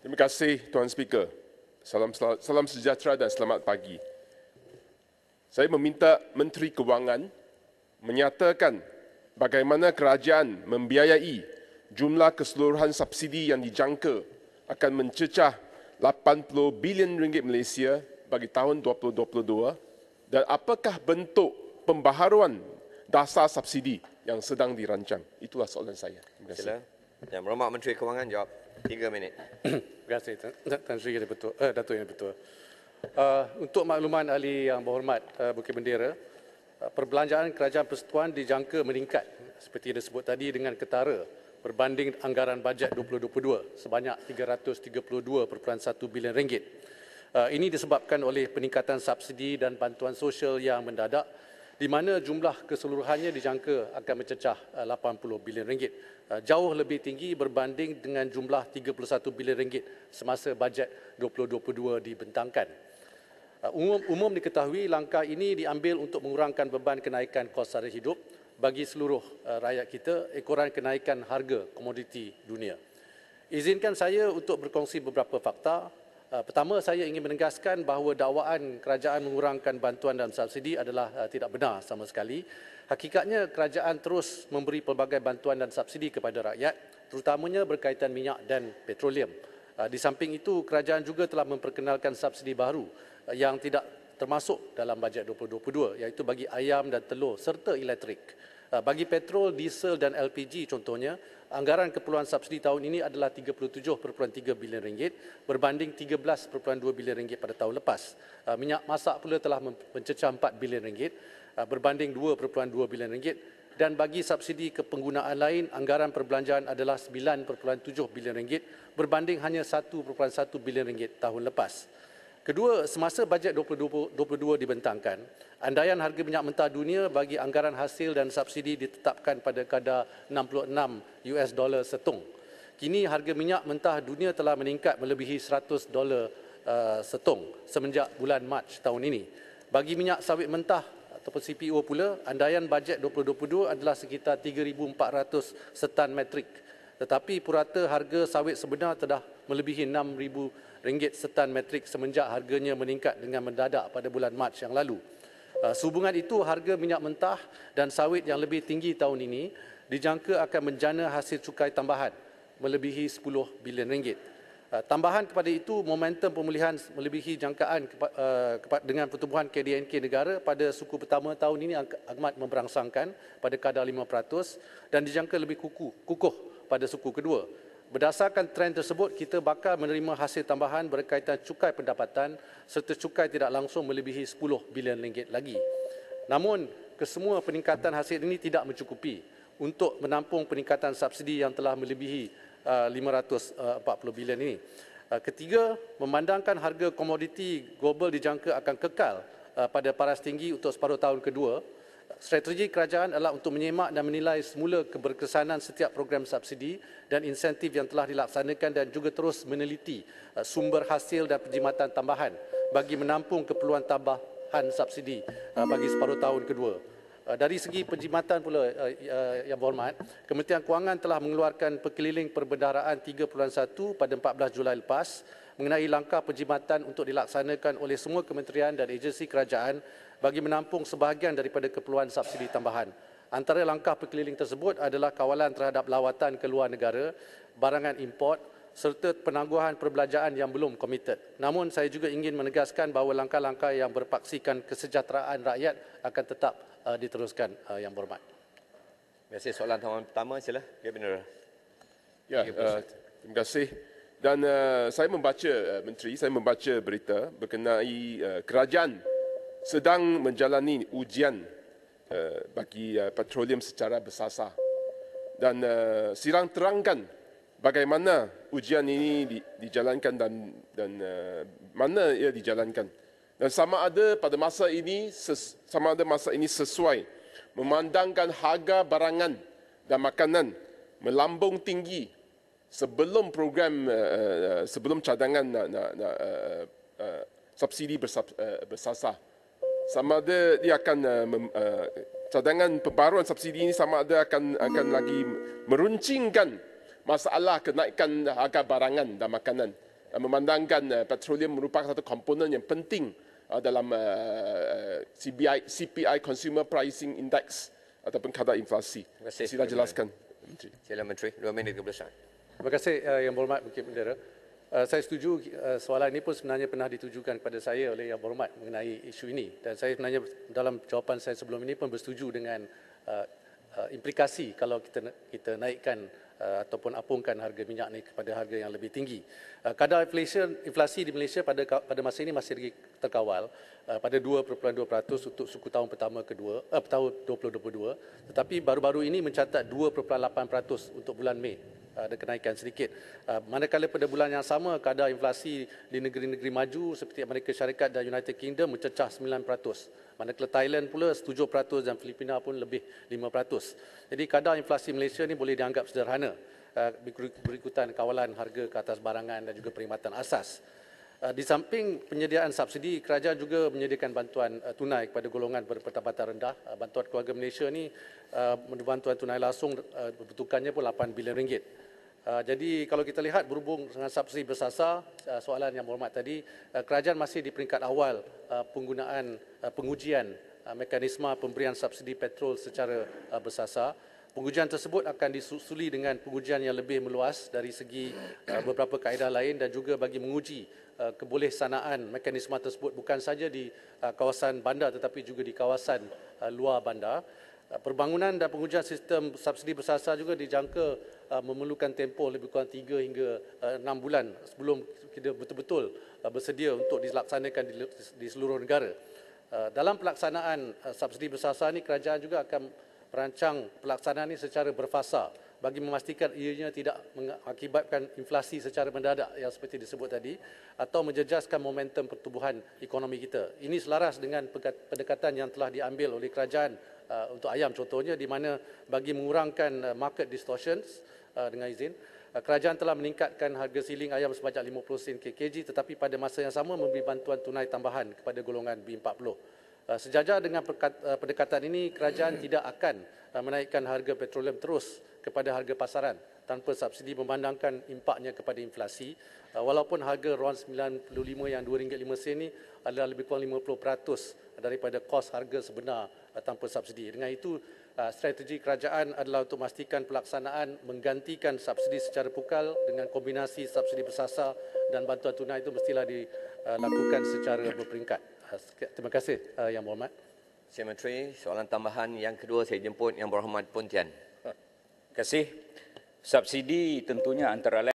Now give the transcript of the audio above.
Terima kasih Tuan Speaker. Salam sejahtera dan selamat pagi. Saya meminta Menteri Kewangan menyatakan bagaimana kerajaan membiayai jumlah keseluruhan subsidi yang dijangka akan mencecah 80 bilion ringgit Malaysia bagi tahun 2022 dan apakah bentuk pembaharuan dasar subsidi yang sedang dirancang. Itulah soalan saya. Terima kasih. Sila. Yang Berhormat Menteri Kewangan jawab 3 minit. Terima kasih Tan Sri Datuk Yang Betul. Untuk makluman ahli yang berhormat Bukit Bendera, perbelanjaan Kerajaan Persekutuan dijangka meningkat seperti yang disebut tadi dengan ketara berbanding anggaran bajet 2022 sebanyak 332.1 bilion ringgit. Ini disebabkan oleh peningkatan subsidi dan bantuan sosial yang mendadak di mana jumlah keseluruhannya dijangka akan mencecah 80 bilion ringgit. Jauh lebih tinggi berbanding dengan jumlah 31 bilion ringgit semasa bajet 2022 dibentangkan. Umum diketahui langkah ini diambil untuk mengurangkan beban kenaikan kos sara hidup bagi seluruh rakyat kita ekoran kenaikan harga komoditi dunia. Izinkan saya untuk berkongsi beberapa fakta. Pertama, saya ingin menegaskan bahawa dakwaan kerajaan mengurangkan bantuan dan subsidi adalah tidak benar sama sekali. Hakikatnya kerajaan terus memberi pelbagai bantuan dan subsidi kepada rakyat, terutamanya berkaitan minyak dan petroleum. Di samping itu, kerajaan juga telah memperkenalkan subsidi baru yang tidak termasuk dalam bajet 2022, iaitu bagi ayam dan telur serta elektrik. Bagi petrol, diesel dan LPG contohnya, anggaran keperluan subsidi tahun ini adalah 37.3 bilion ringgit berbanding 13.2 bilion ringgit pada tahun lepas. Minyak masak pula telah mencecah 4 bilion ringgit berbanding 2.2 bilion ringgit dan bagi subsidi kepenggunaan lain, anggaran perbelanjaan adalah 9.7 bilion ringgit berbanding hanya 1.1 bilion ringgit tahun lepas. Kedua, semasa bajet 2022 dibentangkan, andaian harga minyak mentah dunia bagi anggaran hasil dan subsidi ditetapkan pada kadar $66 setong. Kini harga minyak mentah dunia telah meningkat melebihi $100 setong semenjak bulan Mac tahun ini. Bagi minyak sawit mentah ataupun CPO pula, andaian bajet 2022 adalah sekitar 3,400 setan metrik. Tetapi purata harga sawit sebenar telah melebihi RM6,000 setan metrik semenjak harganya meningkat dengan mendadak pada bulan Mac yang lalu. Sehubungan itu, harga minyak mentah dan sawit yang lebih tinggi tahun ini dijangka akan menjana hasil cukai tambahan melebihi 10 bilion ringgit. Tambahan kepada itu, momentum pemulihan melebihi jangkaan dengan pertumbuhan KDNK negara pada suku pertama tahun ini amat memberangsangkan pada kadar 5% dan dijangka lebih kukuh pada suku kedua. Berdasarkan trend tersebut, kita bakal menerima hasil tambahan berkaitan cukai pendapatan serta cukai tidak langsung melebihi 10 bilion ringgit lagi. Namun, kesemua peningkatan hasil ini tidak mencukupi untuk menampung peningkatan subsidi yang telah melebihi 540 bilion ini. Ketiga, memandangkan harga komoditi global dijangka akan kekal pada paras tinggi untuk separuh tahun kedua, strategi kerajaan adalah untuk menyemak dan menilai semula keberkesanan setiap program subsidi dan insentif yang telah dilaksanakan dan juga terus meneliti sumber hasil dan penjimatan tambahan bagi menampung keperluan tambahan subsidi bagi separuh tahun kedua. Dari segi penjimatan pula, Yang Berhormat, Kementerian Kewangan telah mengeluarkan perkeliling perbendaharaan 3.1 pada 14 Julai lepas mengenai langkah penjimatan untuk dilaksanakan oleh semua kementerian dan agensi kerajaan bagi menampung sebahagian daripada keperluan subsidi tambahan. Antara langkah perkeliling tersebut adalah kawalan terhadap lawatan ke luar negara, barangan import serta penangguhan perbelanjaan yang belum komited. Namun saya juga ingin menegaskan bahawa langkah-langkah yang berpaksikan kesejahteraan rakyat akan tetap diteruskan, Yang Berhormat. Terima kasih. Soalan tawaran pertama, sila. Ya, benar. Ya, terima kasih. Dan saya membaca berita berkenai kerajaan sedang menjalani ujian bagi petroleum secara bersasar. Dan sirang terangkan bagaimana ujian ini dijalankan dan mana ia dijalankan. Dan sama ada masa ini sesuai memandangkan harga barangan dan makanan melambung tinggi sebelum program sebelum cadangan subsidi bersasar. Sama ada dia akan cadangan pembaruan subsidi ini sama ada akan lagi meruncingkan masalah kenaikan harga barangan dan makanan. memandangkan petroleum merupakan satu komponen yang penting dalam CPI Consumer Pricing Index ataupun kadar inflasi. Terima kasih. Sila jelaskan, Menteri. Sila Menteri, 2 minit kebetulan. Terima kasih Yang Berhormat Bukit Bendera. Saya setuju soalan ini pun sebenarnya pernah ditujukan kepada saya oleh Yang Berhormat mengenai isu ini, dan saya sebenarnya dalam jawapan saya sebelum ini pun bersetuju dengan implikasi kalau kita naikkan ataupun apungkan harga minyak ni kepada harga yang lebih tinggi. Kadar inflasi di Malaysia pada masa ini masih lagi terkawal pada 2.2% untuk suku tahun pertama kedua tahun 2022, tetapi baru-baru ini mencatat 2.8% untuk bulan Mei. Ada kenaikan sedikit. Manakala pada bulan yang sama kadar inflasi di negeri-negeri maju seperti Amerika Syarikat dan United Kingdom mencecah 9%. Manakala Thailand pula 7% dan Filipina pun lebih 5%. Jadi kadar inflasi Malaysia ni boleh dianggap sederhana berikutan kawalan harga ke atas barangan dan juga perkhidmatan asas. Di samping penyediaan subsidi, kerajaan juga menyediakan bantuan tunai kepada golongan berpendapatan rendah. Bantuan keluarga Malaysia ni bantuan tunai langsung bentukannya pun 8 bilion ringgit. Jadi kalau kita lihat berhubung dengan subsidi bersasar, soalan Yang Berhormat tadi, kerajaan masih di peringkat awal pengujian mekanisme pemberian subsidi petrol secara bersasar. Pengujian tersebut akan disusuli dengan pengujian yang lebih meluas dari segi beberapa kaedah lain dan juga bagi menguji kebolehsanaan mekanisme tersebut bukan saja di kawasan bandar tetapi juga di kawasan luar bandar. Perbangunan dan pengujian sistem subsidi bersasar juga dijangka memerlukan tempoh lebih kurang 3 hingga 6 bulan sebelum kita betul-betul bersedia untuk dilaksanakan di seluruh negara. Dalam pelaksanaan subsidi bersasar ini, kerajaan juga akan merancang pelaksanaan ini secara berfasa bagi memastikan ianya tidak mengakibatkan inflasi secara mendadak yang seperti disebut tadi atau menjejaskan momentum pertumbuhan ekonomi kita. Ini selaras dengan pendekatan yang telah diambil oleh kerajaan untuk ayam contohnya, di mana bagi mengurangkan market distortions dengan izin, kerajaan telah meningkatkan harga siling ayam sebanyak 50 sen kg tetapi pada masa yang sama memberi bantuan tunai tambahan kepada golongan B40. Sejajar dengan pendekatan ini, kerajaan tidak akan menaikkan harga petroleum terus kepada harga pasaran tanpa subsidi memandangkan impaknya kepada inflasi. Walaupun harga RON 95 yang RM2.05 ini adalah lebih kurang 50% daripada kos harga sebenar tanpa subsidi. Dengan itu, strategi kerajaan adalah untuk memastikan pelaksanaan menggantikan subsidi secara pukal dengan kombinasi subsidi bersasar dan bantuan tunai itu mestilah dilakukan secara berperingkat. Terima kasih Yang Berhormat. Saya Menteri, soalan tambahan yang kedua saya jemput Yang Berhormat Pontian. Terima kasih. Subsidi tentunya antara lain